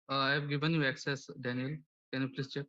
I have given you access, Daniel. Can you please check?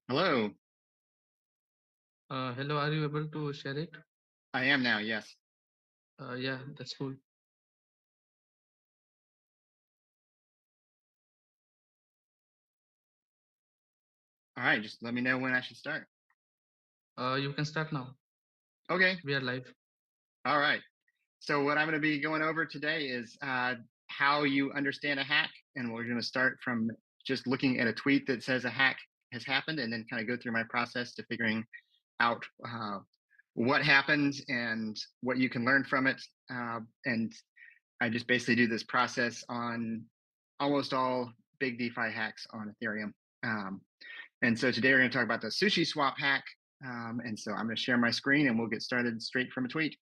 Hello. Hello, are you able to share it? I am now, yes. Yeah, that's cool. All right, just let me know when I should start. You can start now. Okay. We are live. All right. So what I'm going to be going over today is how you understand a hack, and we're going to start from just looking at a tweet that says a hack has happened, and then kind of go through my process to figuring out what happened and what you can learn from it. And I just basically do this process on almost all big DeFi hacks on Ethereum. Um, And so today we're going to talk about the Sushi Swap hack. And so I'm going to share my screen and we'll get started straight from a tweet.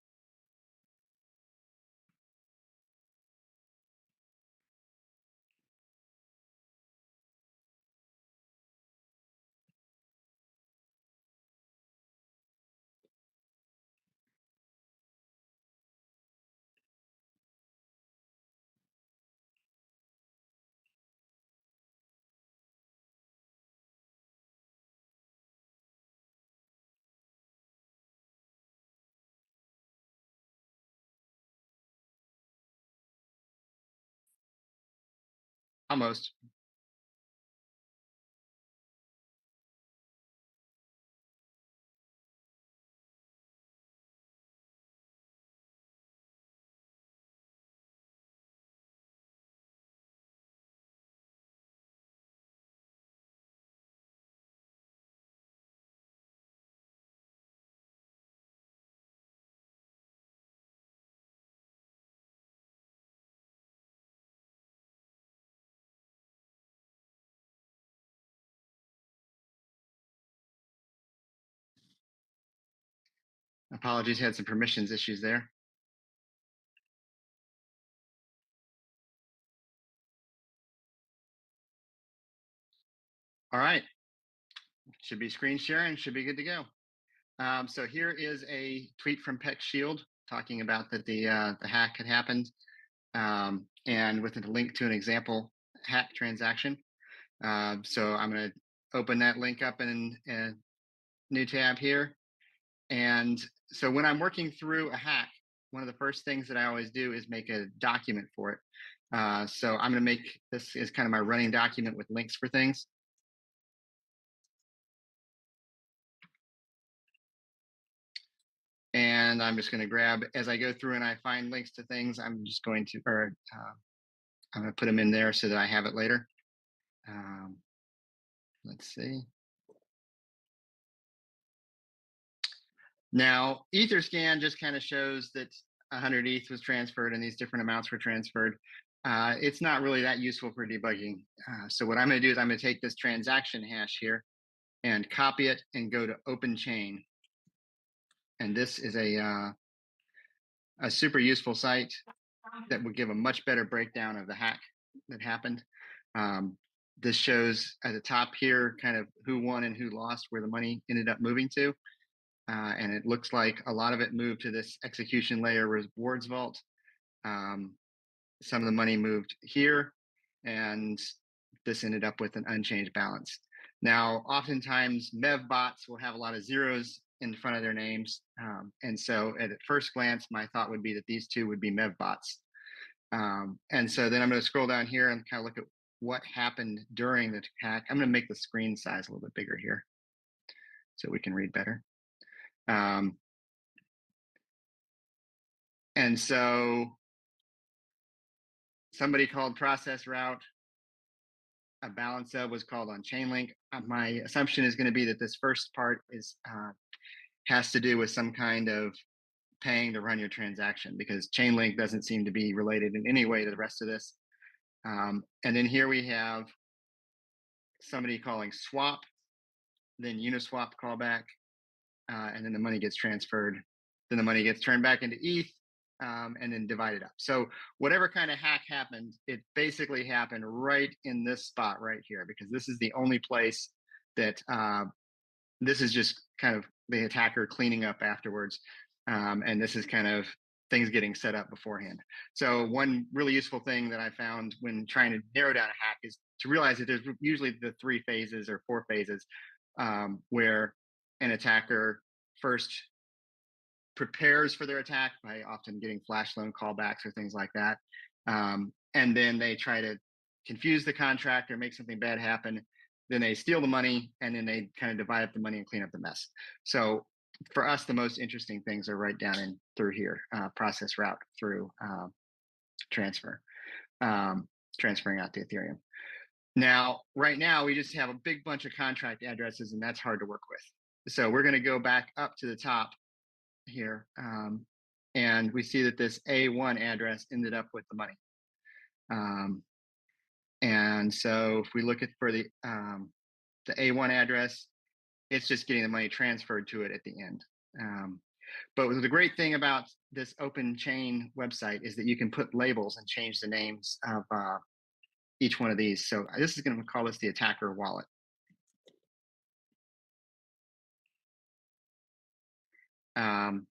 Almost. Apologies, had some permissions issues there. All right, should be screen sharing, should be good to go. So here is a tweet from Peck Shield talking about that the hack had happened, and with a link to an example hack transaction. So I'm going to open that link up in a new tab here. And so when I'm working through a hack, one of the first things that I always do is make a document for it. So I'm going to make this is kind of my running document with links for things. And I'm just going to grab, as I go through and I find links to things, I'm just going to, I'm going to put them in there so that I have it later. Let's see. Now, Etherscan just kind of shows that 100 ETH was transferred and these different amounts were transferred. It's not really that useful for debugging. So what I'm going to do is I'm going to take this transaction hash here and copy it and go to open chain. And this is a super useful site that would give a much better breakdown of the hack that happened. This shows at the top here kind of who won and who lost, where the money ended up moving to. And it looks like a lot of it moved to this execution layer rewards vault. Some of the money moved here, and this ended up with an unchanged balance. Now, oftentimes MEV bots will have a lot of zeros in front of their names. And so at first glance, my thought would be that these two would be MEV bots. And so then I'm going to scroll down here and kind of look at what happened during the hack. I'm going to make the screen size a little bit bigger here so we can read better. And so somebody called process route. A balance of was called on Chainlink. My assumption is going to be that this first part is has to do with some kind of paying to run your transaction, because Chainlink doesn't seem to be related in any way to the rest of this. And then here we have somebody calling swap, then Uniswap callback, and then the money gets transferred. Then the money gets turned back into ETH, and then divided up. So whatever kind of hack happened, it basically happened right in this spot right here, because this is the only place that this is just kind of the attacker cleaning up afterwards. And this is kind of things getting set up beforehand. So one really useful thing that I found when trying to narrow down a hack is to realize that there's usually the 3 phases or 4 phases where an attacker first prepares for their attack by often getting flash loan callbacks or things like that. And then they try to confuse the contractor, make something bad happen. Then they steal the money, and then they kind of divide up the money and clean up the mess. So for us, the most interesting things are right down in through here, process route through transfer, transferring out to Ethereum. Now, right now, we just have a big bunch of contract addresses, and that's hard to work with. So we're going to go back up to the top here, and we see that this A1 address ended up with the money. And so if we look at for the A1 address, it's just getting the money transferred to it at the end. But the great thing about this open chain website is that you can put labels and change the names of each one of these. So this is going to call this the attacker wallet. And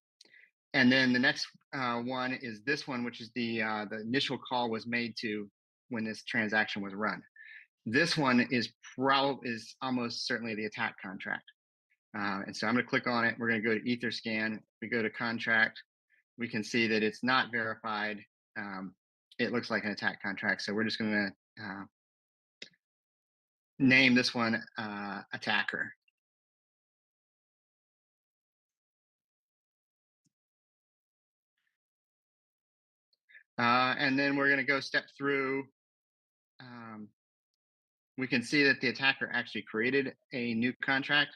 then the next one is this one, which is the initial call was made to when this transaction was run. This one is almost certainly the attack contract. And so I'm going to click on it. We're going to go to Etherscan. We go to contract. We can see that it's not verified. It looks like an attack contract. So we're just going to name this one attacker. And then we're going to go step through. We can see that the attacker actually created a new contract.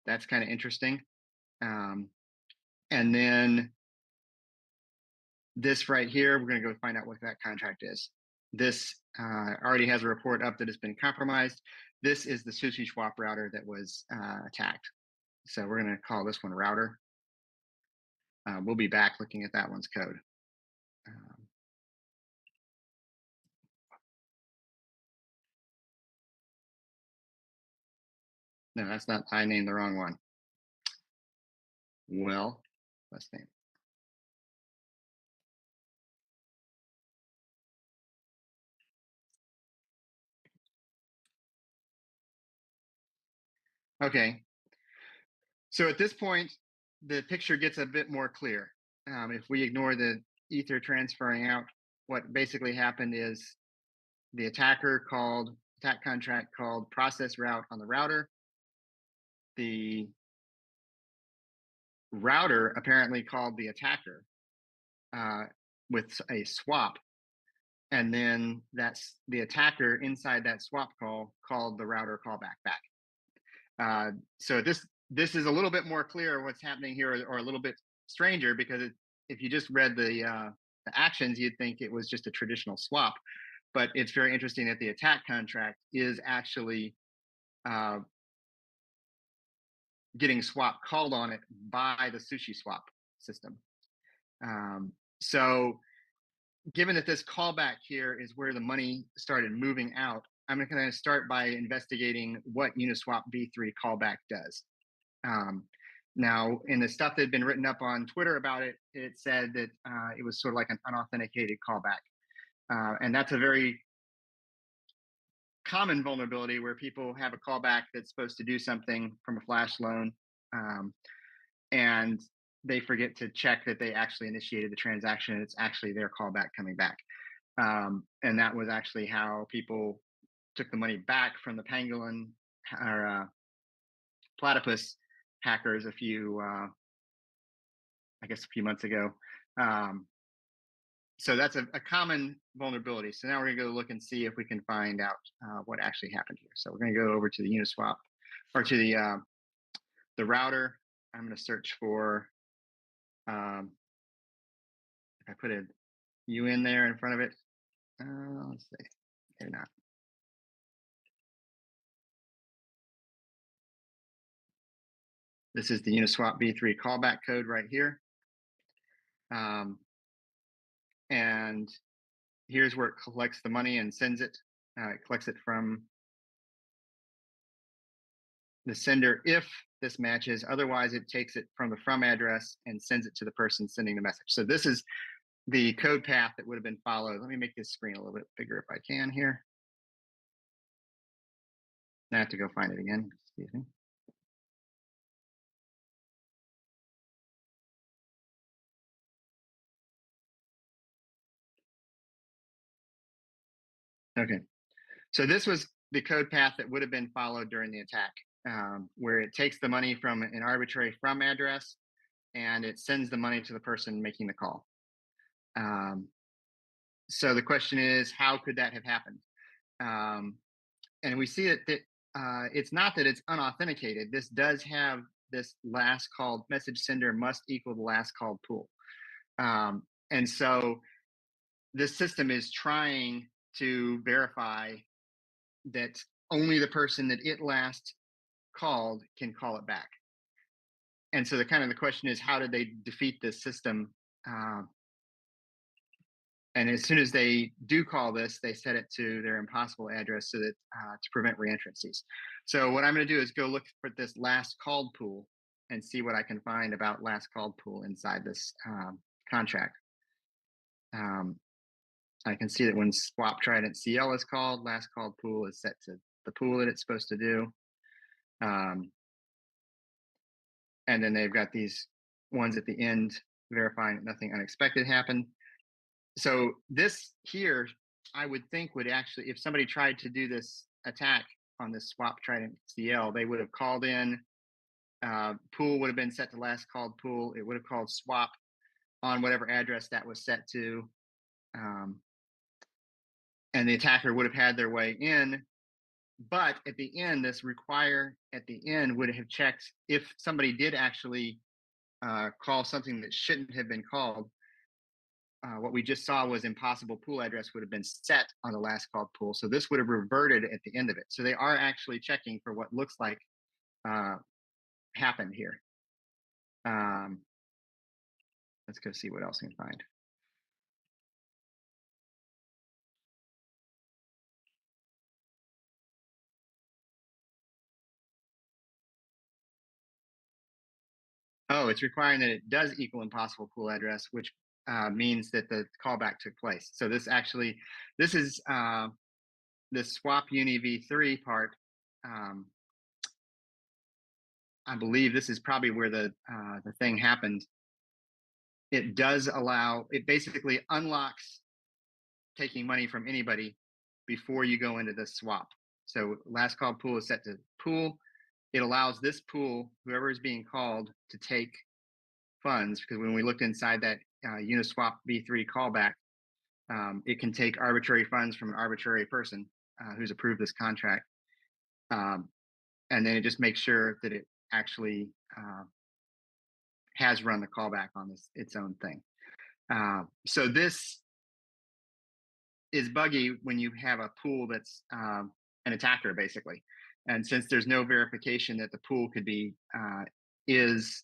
That's kind of interesting. And then this right here, we're going to go find out what that contract is. This already has a report up that has been compromised. This is the Sushi Swap router that was attacked. So we're going to call this one router. We'll be back looking at that one's code. No, that's not, I named the wrong one. Well, let's name. Okay. So at this point, the picture gets a bit more clear. If we ignore the ether transferring out, what basically happened is the attack contract called process route on the router. The router apparently called the attacker with a swap. And then that's the attacker inside that swap call called the router callback back. So this is a little bit more clear what's happening here, or a little bit stranger, because if you just read the actions, you'd think it was just a traditional swap. But it's very interesting that the attack contract is actually getting swap called on it by the Sushi Swap system. So given that this callback here is where the money started moving out, I'm going to start by investigating what Uniswap v3 callback does. Now, in the stuff that had been written up on Twitter about it, it said that it was sort of like an unauthenticated callback. And that's a very common vulnerability where people have a callback that's supposed to do something from a flash loan, and they forget to check that they actually initiated the transaction and it's actually their callback coming back. And that was actually how people took the money back from the pangolin or platypus hackers a few months ago. So that's a common vulnerability. So now we're going to go look and see if we can find out what actually happened here. So we're going to go over to the Uniswap, or to the router. I'm going to search for, if I put a U in there in front of it, let's see, maybe not. This is the Uniswap v3 callback code right here. And here's where it collects the money and sends it. It collects it from the sender if this matches. Otherwise, it takes it from the from address and sends it to the person sending the message. So this is the code path that would have been followed. Let me make this screen a little bit bigger if I can here. I have to go find it again. Excuse me. Okay. So this was the code path that would have been followed during the attack, where it takes the money from an arbitrary from address and it sends the money to the person making the call. So the question is, how could that have happened? And we see that it's not that it's unauthenticated. This does have this last called message sender must equal the last called pool. And so this system is trying to verify that only the person that it last called can call it back. And so the question is, how did they defeat this system? And as soon as they do call this, they set it to their impossible address so that to prevent reentrancies. So what I'm going to do is go look for this last called pool and see what I can find about last called pool inside this contract. I can see that when swap trident CL is called, last called pool is set to the pool that it's supposed to do. And then they've got these ones at the end verifying that nothing unexpected happened. So this here, I would think would actually, if somebody tried to do this attack on this swap trident CL, they would have called in, pool would have been set to last called pool. It would have called swap on whatever address that was set to. And the attacker would have had their way in. But at the end, this require at the end would have checked if somebody did actually call something that shouldn't have been called. What we just saw was impossible pool address would have been set on the last called pool. So this would have reverted at the end of it. So they are actually checking for what looks like happened here. Let's go see what else we can find. Oh, it's requiring that it does equal impossible pool address, which means that the callback took place. So this is this swap uni v3 part. I believe this is probably where the thing happened. It does allow, it basically unlocks taking money from anybody before you go into the swap. So last call pool is set to pool. It allows this pool, whoever is being called, to take funds, because when we looked inside that Uniswap v3 callback, it can take arbitrary funds from an arbitrary person who's approved this contract. And then it just makes sure that it actually has run the callback on its own thing. So this is buggy when you have a pool that's an attacker, basically. And since there's no verification that the pool could be is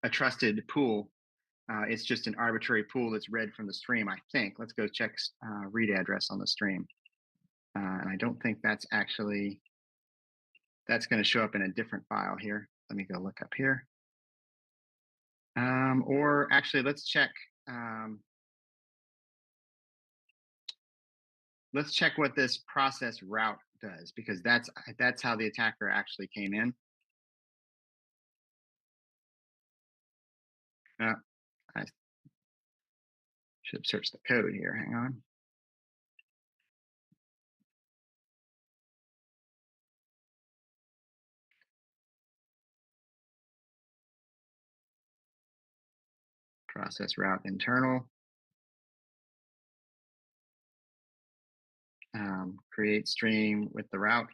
a trusted pool, it's just an arbitrary pool that's read from the stream, I think. Let's go check read address on the stream. And I don't think that's actually, that's going to show up in a different file here. Let me go look up here. Or actually, let's check. Let's check what this process route does, because that's how the attacker actually came in. I should have searched the code here. Hang on. Process route internal. Create stream with the route.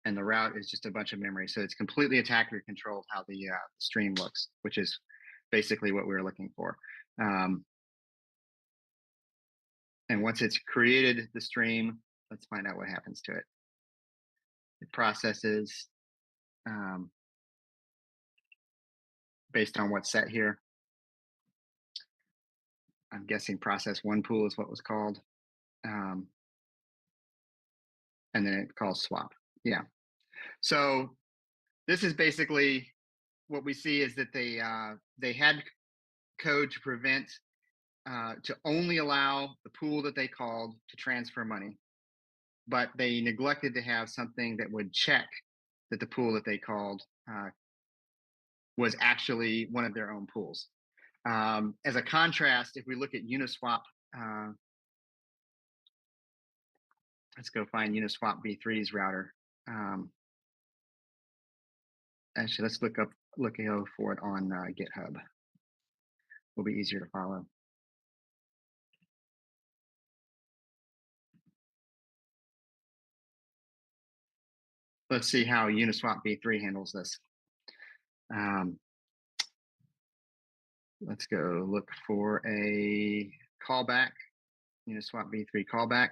And the route is just a bunch of memory. So it's completely attacker controlled how the stream looks, which is basically what we were looking for. And once it's created the stream, let's find out what happens to it. It processes based on what's set here. I'm guessing process one pool is what was called. And then it calls swap. Yeah. So this is basically what we see is that they had code to prevent, to only allow the pool that they called to transfer money, but they neglected to have something that would check that the pool that they called was actually one of their own pools. As a contrast, if we look at Uniswap, let's go find Uniswap v3's router. Actually, let's look for it on GitHub. Will be easier to follow. Let's see how Uniswap v3 handles this. Let's go look for a callback, Uniswap v3 callback.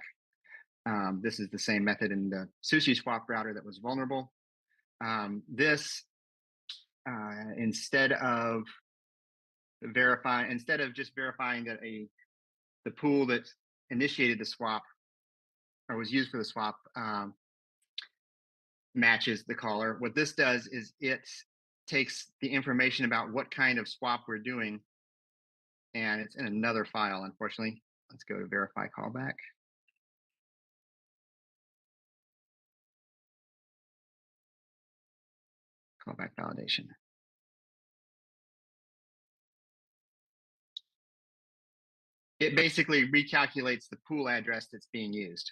This is the same method in the Sushi Swap router that was vulnerable. This, instead of just verifying that the pool that initiated the swap or was used for the swap matches the caller, what this does is it takes the information about what kind of swap we're doing, and it's in another file, unfortunately. Let's go to verify callback. Callback validation. It basically recalculates the pool address that's being used.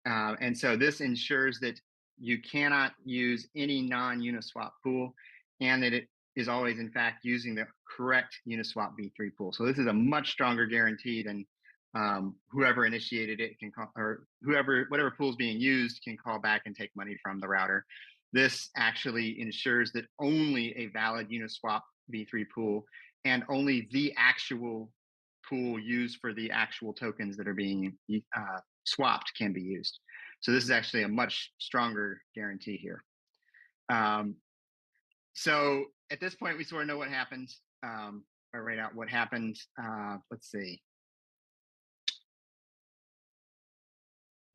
And so this ensures that you cannot use any non-Uniswap pool, and that it is always, in fact, using the correct Uniswap v3 pool. So this is a much stronger guarantee than whoever initiated it can call, or whatever pool is being used can call back and take money from the router. This actually ensures that only a valid Uniswap v3 pool and only the actual pool used for the actual tokens that are being swapped can be used. So this is actually a much stronger guarantee here. So at this point, we sort of know what happens. I write out what happened. Let's see.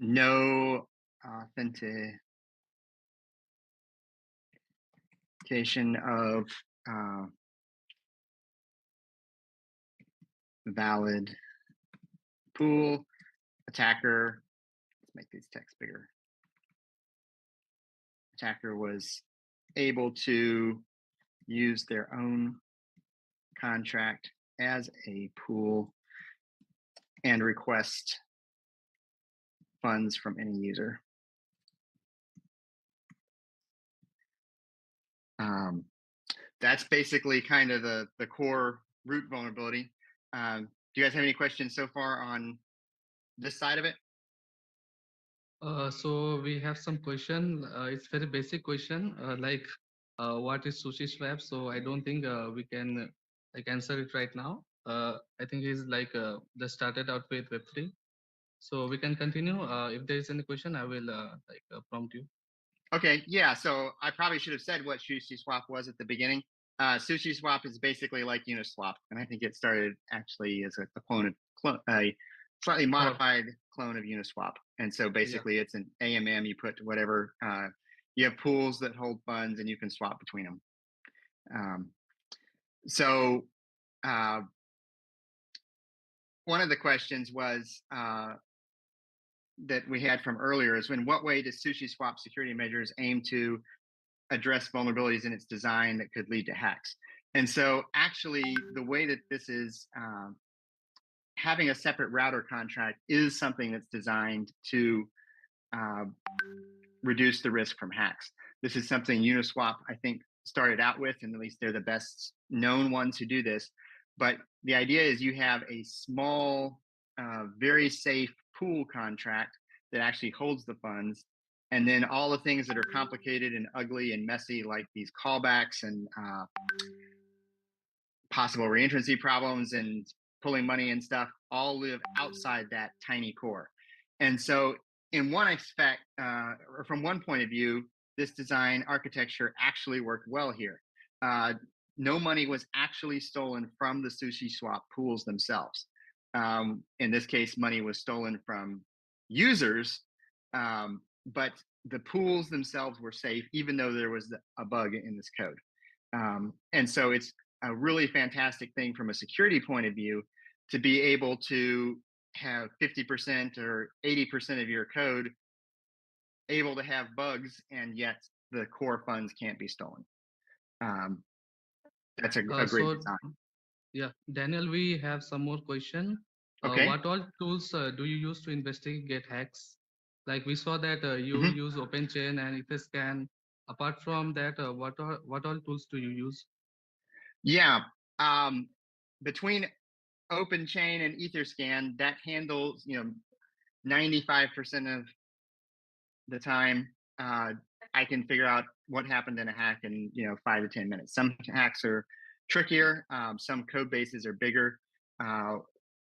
No authentication of uh, valid pool. Attacker, let's make these texts bigger. Attacker was able to use their own contract as a pool and request funds from any user. That's basically kind of the core root vulnerability. Do you guys have any questions so far on this side of it? So we have some question. It's very basic question, like what is Sushi Swap? So I don't think we can like answer it right now. I think it's like just started out with Web3. So we can continue. If there is any question, I will prompt you. Okay, yeah. So I probably should have said what Sushi Swap was at the beginning. Sushi Swap is basically like Uniswap, and I think it started actually as a a slightly Or modified clone of Uniswap. And so yeah. basically, it's an AMM. You put whatever. You have pools that hold funds, and you can swap between them. So one of the questions was that we had from earlier is in what way does Sushi Swap security measures aim to address vulnerabilities in its design that could lead to hacks? And so actually the way that this is having a separate router contract is something that's designed to uh, reduce the risk from hacks. This is something Uniswap, I think, started out with, and at least they're the best known ones who do this. But the idea is you have a small, very safe pool contract that actually holds the funds. And then all the things that are complicated and ugly and messy, like these callbacks and possible reentrancy problems and pulling money and stuff, all live outside that tiny core. And so, in one aspect, or from one point of view, this design architecture actually worked well here. No money was actually stolen from the Sushi Swap pools themselves. In this case, money was stolen from users, but the pools themselves were safe, even though there was a bug in this code. And so it's a really fantastic thing from a security point of view to be able to have 50% or 80% of your code able to have bugs, and yet the core funds can't be stolen. That's a great So design. yeah, Daniel, we have some more question. Okay. What all tools do you use to investigate hacks? Like we saw that you Mm-hmm. use OpenChain and Etherscan. Apart from that, what all tools do you use? Yeah. Um, Between OpenChain and Etherscan, that handles 95% of the time. I can figure out what happened in a hack in 5 to 10 minutes. Some hacks are trickier. Some code bases are bigger. Uh,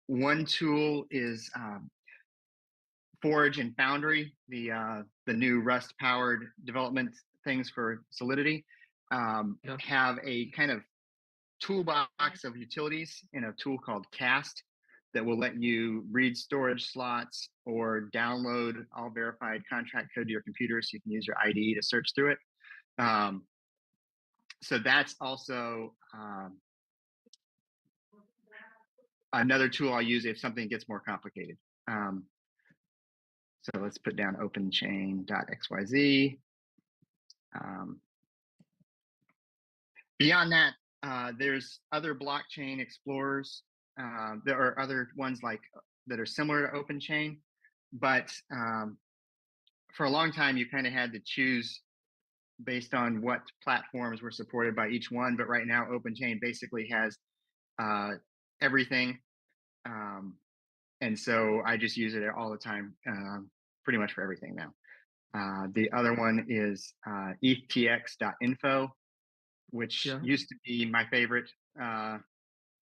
One tool is Forge and Foundry, the new Rust powered development things for Solidity. Yeah. Have a kind of toolbox of utilities in a tool called Cast that will let you read storage slots or download all verified contract code to your computer so you can use your IDE to search through it. So that's also another tool I'll use if something gets more complicated. So let's put down openchain.xyz. Beyond that, there's other blockchain explorers. There are other ones like that are similar to OpenChain, but for a long time you kind of had to choose based on what platforms were supported by each one. But right now, OpenChain basically has everything, and so I just use it all the time, pretty much for everything now. The other one is ethtx.info, which Yeah. used to be my favorite.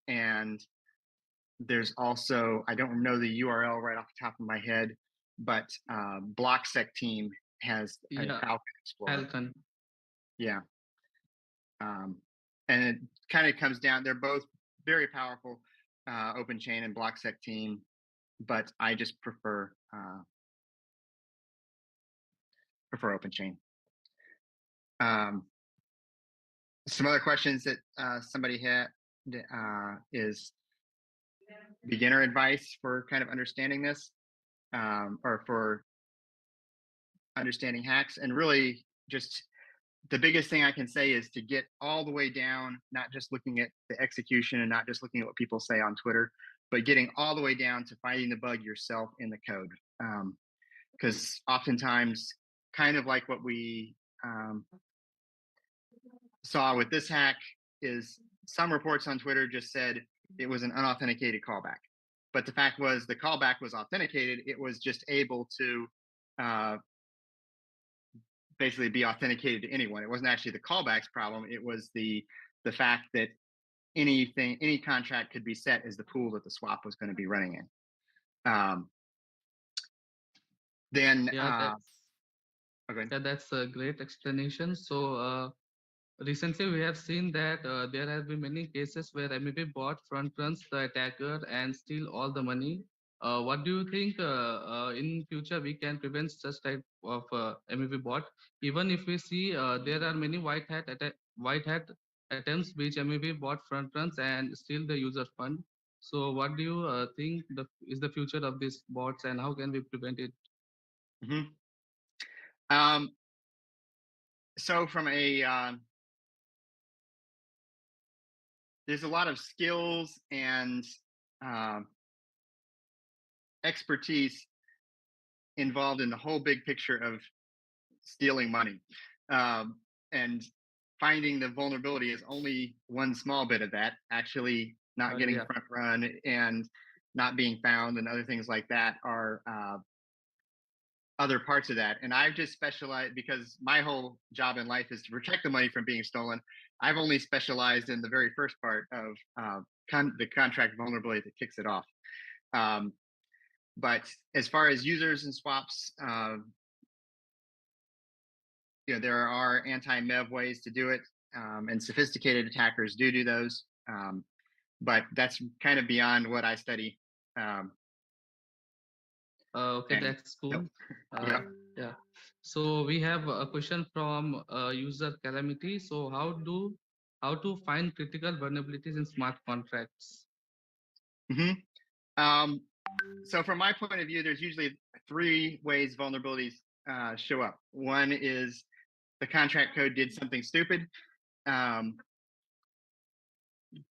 And there's also, I don't know the URL right off the top of my head, but BlockSec team has a Yeah. Falcon Explorer. Falcon. Yeah. and it kind of comes down. They're both very powerful, open chain and blocksec team, but I just prefer open chain. Some other questions that somebody had is beginner advice for kind of understanding this, or for understanding hacks. And really, just the biggest thing I can say is to get all the way down, not just looking at the execution and not just looking at what people say on Twitter, but getting all the way down to finding the bug yourself in the code. Because oftentimes, kind of like what we saw with this hack, is some reports on Twitter just said it was an unauthenticated callback. But the fact was the callback was authenticated. It was just able to basically be authenticated to anyone. It wasn't actually the callback's problem. It was the fact that any contract could be set as the pool that the swap was going to be running in. Then, Yeah, okay. that's a great explanation. So recently we have seen that there have been many cases where MEV bot front runs the attacker and steal all the money. What do you think in future we can prevent such type of MEV bot? Even if we see there are many white hat attempts which MEV bot front runs and steal the user fund. So what do you think is the future of these bots and how can we prevent it? Mm-hmm. So from there's a lot of skills and uh, expertise involved in the whole big picture of stealing money. And finding the vulnerability is only one small bit of that. Actually, not getting Yeah. front run and not being found and other things like that are other parts of that. And I've just specialized because my whole job in life is to protect the money from being stolen. I've only specialized in the very first part of the contract vulnerability that kicks it off. But as far as users and swaps, there are anti-MEV ways to do it, and sophisticated attackers do those. But that's kind of beyond what I study. Okay, And that's cool. yeah. Yeah. So we have a question from user Calamity. So how to find critical vulnerabilities in smart contracts? Mm-hmm. So from my point of view, there's usually three ways vulnerabilities show up. One is the contract code did something stupid.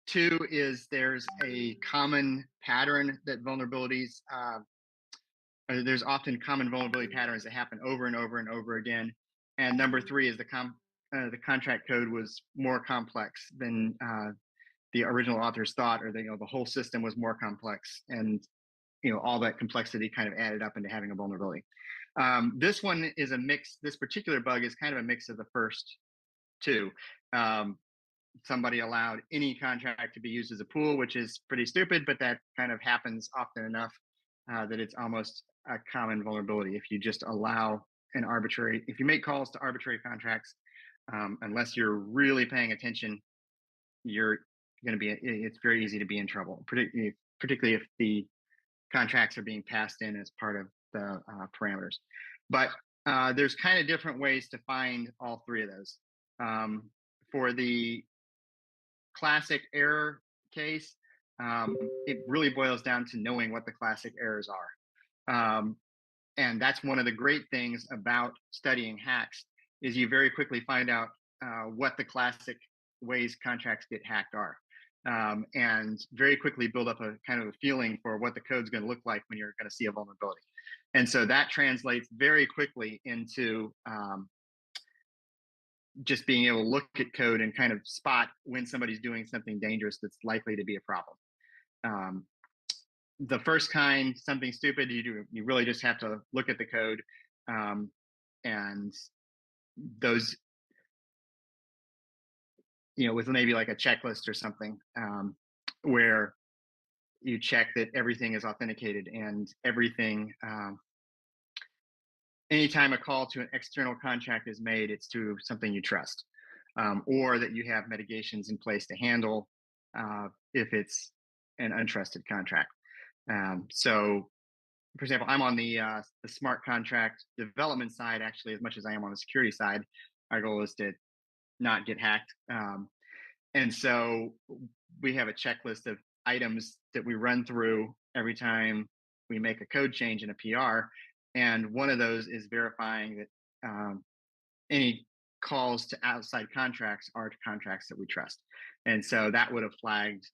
Two is there's a common pattern that vulnerabilities there's often common vulnerability patterns that happen over and over and over again. And number three is the contract code was more complex than the original authors thought, or the whole system was more complex, and all that complexity kind of added up into having a vulnerability. This one is a mix. This particular bug is kind of a mix of the first two. Somebody allowed any contract to be used as a pool, which is pretty stupid, but that kind of happens often enough that it's almost a common vulnerability. If you just allow if you make calls to arbitrary contracts, unless you're really paying attention, you're going to it's very easy to be in trouble, particularly if the contracts are being passed in as part of the parameters. But there's kind of different ways to find all three of those. For the classic error case, it really boils down to knowing what the classic errors are. And that's one of the great things about studying hacks is you very quickly find out what the classic ways contracts get hacked are. And very quickly build up a kind of a feeling for what the code's going to look like when you're going to see a vulnerability. And so that translates very quickly into just being able to look at code and kind of spot when somebody's doing something dangerous that's likely to be a problem. The first kind, something stupid, you really just have to look at the code, and those, with maybe like a checklist or something, where you check that everything is authenticated and everything. Anytime a call to an external contract is made, it's to something you trust. or that you have mitigations in place to handle if it's an untrusted contract. So, for example, I'm on the smart contract development side actually as much as I am on the security side. Our goal is to not get hacked. And so we have a checklist of items that we run through every time we make a code change in a PR. And one of those is verifying that any calls to outside contracts are to contracts that we trust. And so that would have flagged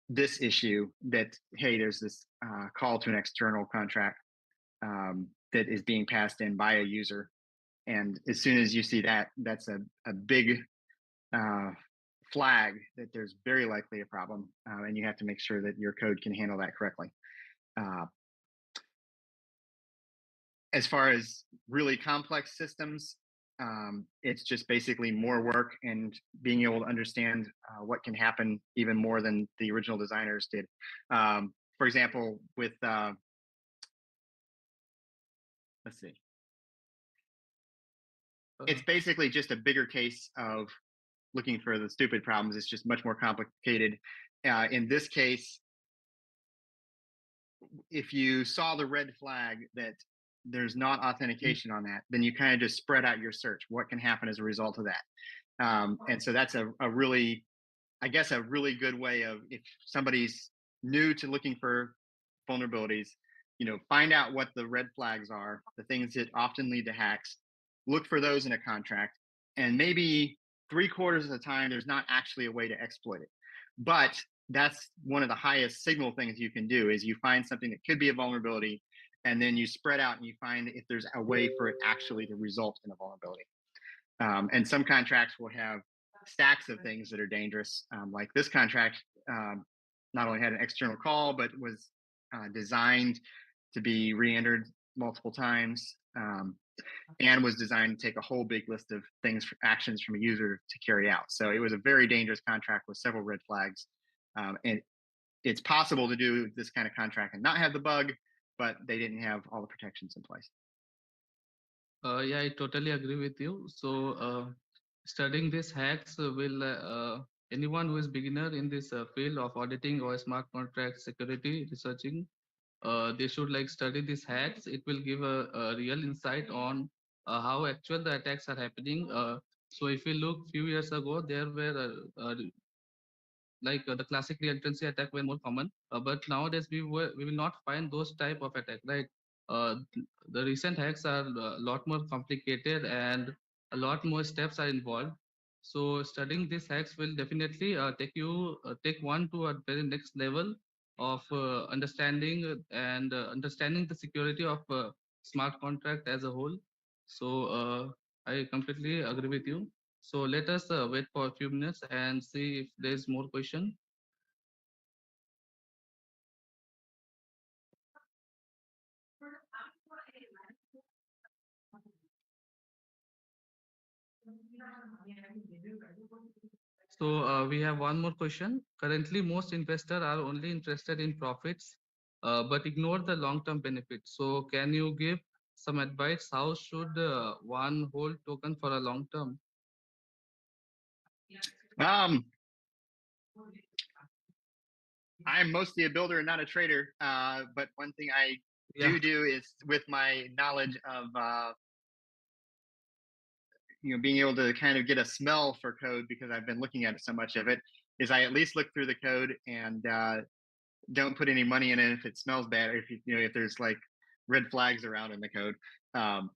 this issue that, hey, there's this call to an external contract that is being passed in by a user. And as soon as you see that, that's a big uh, flag that there's very likely a problem, and you have to make sure that your code can handle that correctly. Uh, as far as really complex systems, it's just basically more work and being able to understand what can happen even more than the original designers did. For example, with let's see, Uh, it's basically just a bigger case of looking for the stupid problems. It's just much more complicated. In this case, if you saw the red flag that there's not authentication on that, then you kind of just spread out your search. What can happen as a result of that? And so that's a really, I guess, a really good way of, if somebody's new to looking for vulnerabilities, find out what the red flags are, the things that often lead to hacks, look for those in a contract, and maybe 3/4 of the time there's not actually a way to exploit it. But that's one of the highest signal things you can do is you find something that could be a vulnerability, and then you spread out and you find if there's a way for it actually to result in a vulnerability. And some contracts will have stacks of things that are dangerous. Like this contract not only had an external call, but was designed to be re-entered multiple times, and was designed to take a whole big list of things, actions from a user to carry out. So it was a very dangerous contract with several red flags. And it's possible to do this kind of contract and not have the bug, but they didn't have all the protections in place. yeah, I totally agree with you. So, studying these hacks will anyone who is beginner in this field of auditing or smart contract security researching, they should like study these hacks. It will give a real insight on how actual the attacks are happening. So, if we look few years ago, there were the classic reentrancy attack were more common, but nowadays we will not find those type of attack, right? The recent hacks are a lot more complicated and a lot more steps are involved. So studying these hacks will definitely take one to a very next level of understanding the security of smart contract as a whole. So I completely agree with you. So let us wait for a few minutes and see if there is more question. So we have one more question. Currently, most investors are only interested in profits, but ignore the long-term benefits. So can you give some advice? How should one hold token for a long term? Um, I'm mostly a builder and not a trader. But one thing I Yeah, do is, with my knowledge of being able to kind of get a smell for code because I've been looking at so much of it, is I at least look through the code and don't put any money in it if it smells bad, or if there's like red flags around in the code. Um,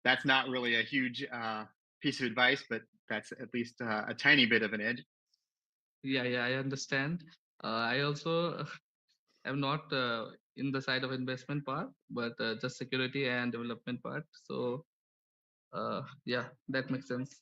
that's not really a huge piece of advice, but that's at least a tiny bit of an edge. yeah, I understand. I also am not in the side of investment part, but just security and development part. So yeah, that makes sense.